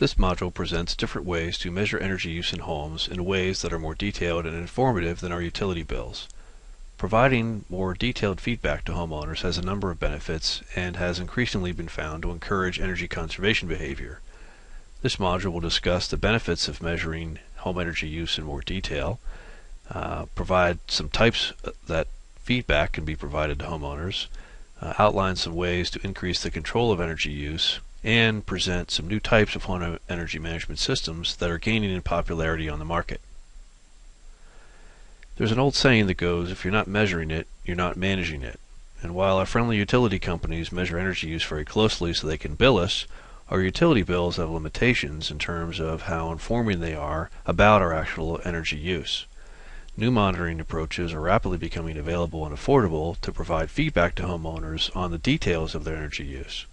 This module presents different ways to measure energy use in homes in ways that are more detailed and informative than our utility bills. Providing more detailed feedback to homeowners has a number of benefits and has increasingly been found to encourage energy conservation behavior. This module will discuss the benefits of measuring home energy use in more detail, provide some types that feedback can be provided to homeowners, outline some ways to increase the control of energy use, and present some new types of home energy management systems that are gaining in popularity on the market. There's an old saying that goes, if you're not measuring it, you're not managing it. And while our friendly utility companies measure energy use very closely so they can bill us, our utility bills have limitations in terms of how informing they are about our actual energy use. New monitoring approaches are rapidly becoming available and affordable to provide feedback to homeowners on the details of their energy use.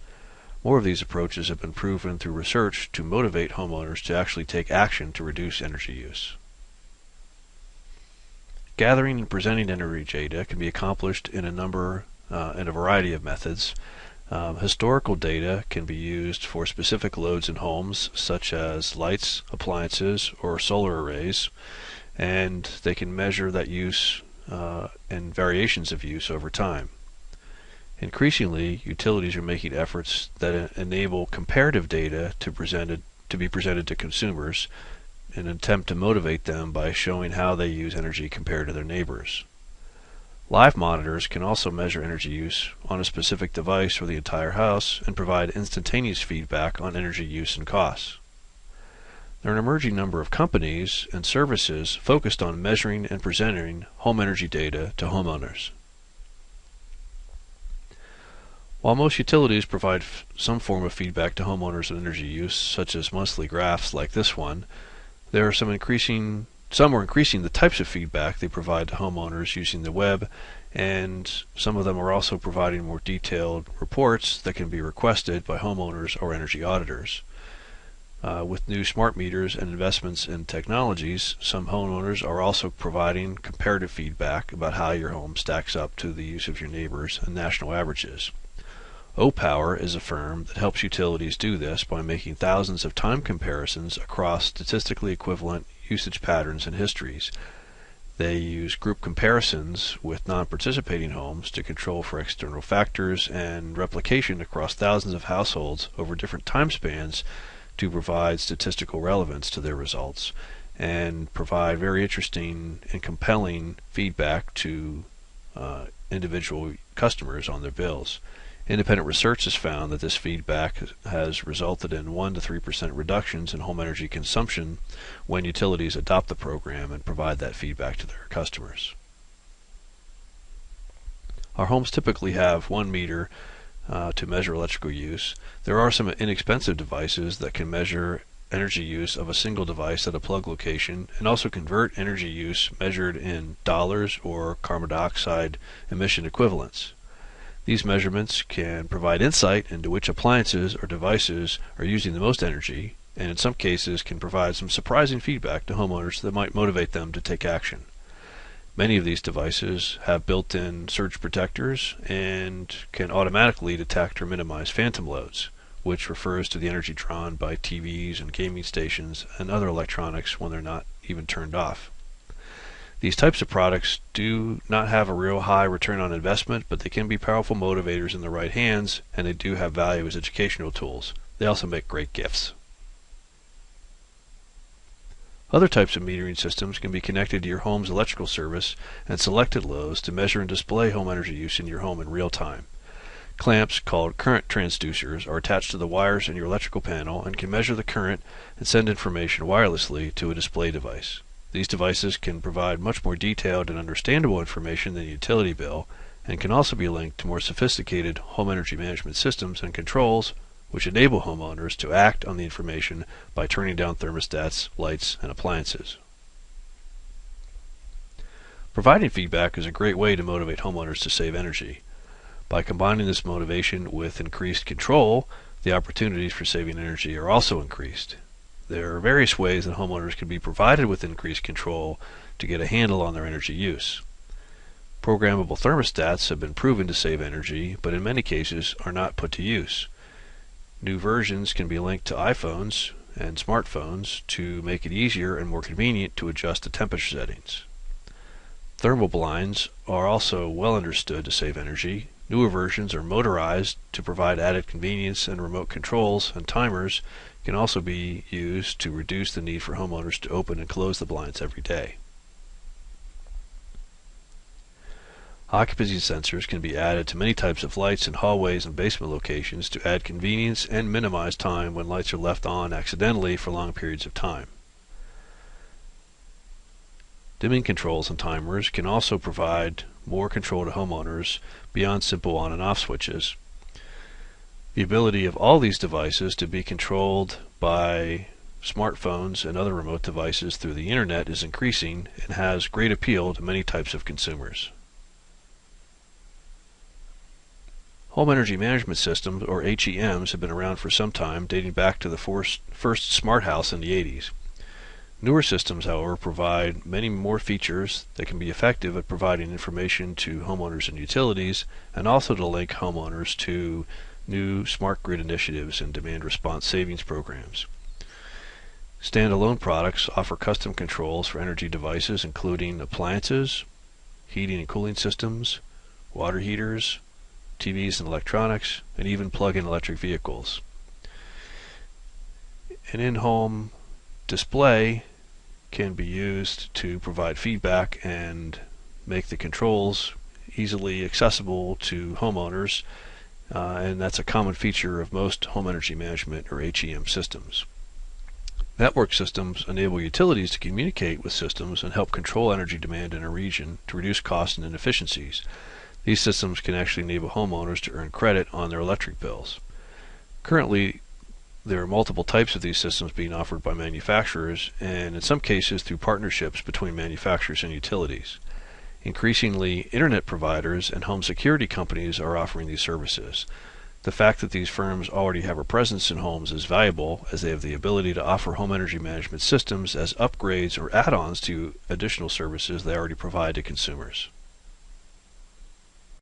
More of these approaches have been proven through research to motivate homeowners to actually take action to reduce energy use. Gathering and presenting energy data can be accomplished in a variety of methods. Historical data can be used for specific loads in homes, such as lights, appliances, or solar arrays, and they can measure that use and variations of use over time. Increasingly, utilities are making efforts that enable comparative data to be presented to consumers in an attempt to motivate them by showing how they use energy compared to their neighbors. Live monitors can also measure energy use on a specific device or the entire house and provide instantaneous feedback on energy use and costs. There are an emerging number of companies and services focused on measuring and presenting home energy data to homeowners. While most utilities provide some form of feedback to homeowners on energy use, such as monthly graphs like this one, there are some are increasing the types of feedback they provide to homeowners using the web, and some of them are also providing more detailed reports that can be requested by homeowners or energy auditors. With new smart meters and investments in technologies, some homeowners are also providing comparative feedback about how your home stacks up to the use of your neighbors and national averages. O-Power is a firm that helps utilities do this by making thousands of time comparisons across statistically equivalent usage patterns and histories. They use group comparisons with non-participating homes to control for external factors and replication across thousands of households over different time spans to provide statistical relevance to their results and provide very interesting and compelling feedback to individual customers on their bills. Independent research has found that this feedback has resulted in 1 to 3% reductions in home energy consumption when utilities adopt the program and provide that feedback to their customers. Our homes typically have one meter to measure electrical use. There are some inexpensive devices that can measure energy use of a single device at a plug location and also convert energy use measured in dollars or carbon dioxide emission equivalents. These measurements can provide insight into which appliances or devices are using the most energy, and in some cases can provide some surprising feedback to homeowners that might motivate them to take action. Many of these devices have built-in surge protectors and can automatically detect or minimize phantom loads, which refers to the energy drawn by TVs and gaming stations and other electronics when they're not even turned off. These types of products do not have a real high return on investment, but they can be powerful motivators in the right hands, and they do have value as educational tools. They also make great gifts. Other types of metering systems can be connected to your home's electrical service and selected loads to measure and display home energy use in your home in real time. Clamps called current transducers are attached to the wires in your electrical panel and can measure the current and send information wirelessly to a display device. These devices can provide much more detailed and understandable information than a utility bill and can also be linked to more sophisticated home energy management systems and controls which enable homeowners to act on the information by turning down thermostats, lights, and appliances. Providing feedback is a great way to motivate homeowners to save energy. By combining this motivation with increased control, the opportunities for saving energy are also increased. There are various ways that homeowners can be provided with increased control to get a handle on their energy use. Programmable thermostats have been proven to save energy, but in many cases are not put to use. New versions can be linked to iPhones and smartphones to make it easier and more convenient to adjust the temperature settings. Thermal blinds are also well understood to save energy. Newer versions are motorized to provide added convenience, and remote controls and timers can also be used to reduce the need for homeowners to open and close the blinds every day. Occupancy sensors can be added to many types of lights in hallways and basement locations to add convenience and minimize time when lights are left on accidentally for long periods of time. Dimming controls and timers can also provide more control to homeowners beyond simple on and off switches. The ability of all these devices to be controlled by smartphones and other remote devices through the internet is increasing and has great appeal to many types of consumers. Home energy management systems, or HEMs, have been around for some time, dating back to the first smart house in the 80s. Newer systems, however, provide many more features that can be effective at providing information to homeowners and utilities, and also to link homeowners to new smart grid initiatives and demand response savings programs. Standalone products offer custom controls for energy devices, including appliances, heating and cooling systems, water heaters, TVs and electronics, and even plug-in electric vehicles. An in-home display can be used to provide feedback and make the controls easily accessible to homeowners, and that's a common feature of most home energy management or HEM systems. Network systems enable utilities to communicate with systems and help control energy demand in a region to reduce costs and inefficiencies. These systems can actually enable homeowners to earn credit on their electric bills. Currently, there are multiple types of these systems being offered by manufacturers, and in some cases through partnerships between manufacturers and utilities. Increasingly, internet providers and home security companies are offering these services. The fact that these firms already have a presence in homes is valuable, as they have the ability to offer home energy management systems as upgrades or add-ons to additional services they already provide to consumers.